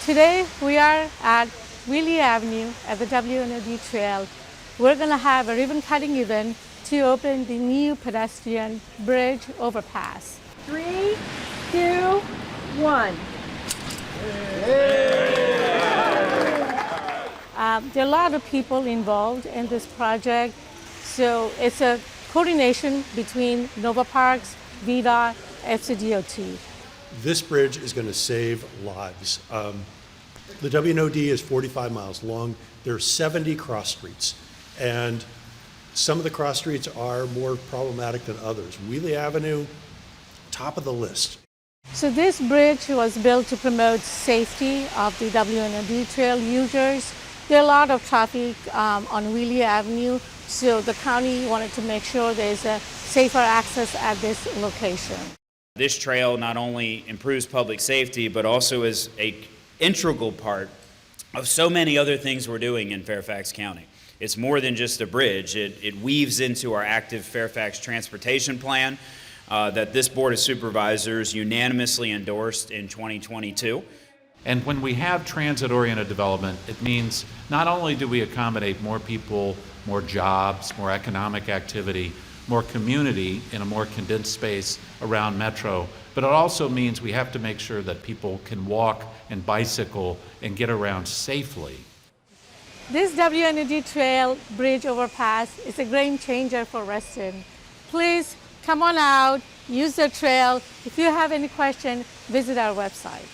Today we are at Wiehle Avenue at the W&OD Trail. We're going to have a ribbon cutting event to open the new pedestrian bridge overpass. 3, 2, 1. There are a lot of people involved in this project, so it's a coordination between Nova Parks, VDOT, FCDOT. This bridge is going to save lives. The W&OD is 45 miles long. There are 70 cross streets, and some of the cross streets are more problematic than others. Wiehle Avenue, top of the list. So this bridge was built to promote safety of the W&OD Trail users. There are a lot of traffic on Wiehle Avenue, so the county wanted to make sure there's a safer access at this location. This trail not only improves public safety, but also is an integral part of so many other things we're doing in Fairfax County. It's more than just a bridge. It weaves into our active Fairfax transportation plan that this Board of Supervisors unanimously endorsed in 2022. And when we have transit-oriented development, it means not only do we accommodate more people, more jobs, more economic activity, more community in a more condensed space around Metro, but it also means we have to make sure that people can walk and bicycle and get around safely. This W&OD Trail bridge overpass is a game changer for Reston. Please come on out, use the trail. If you have any question, visit our website.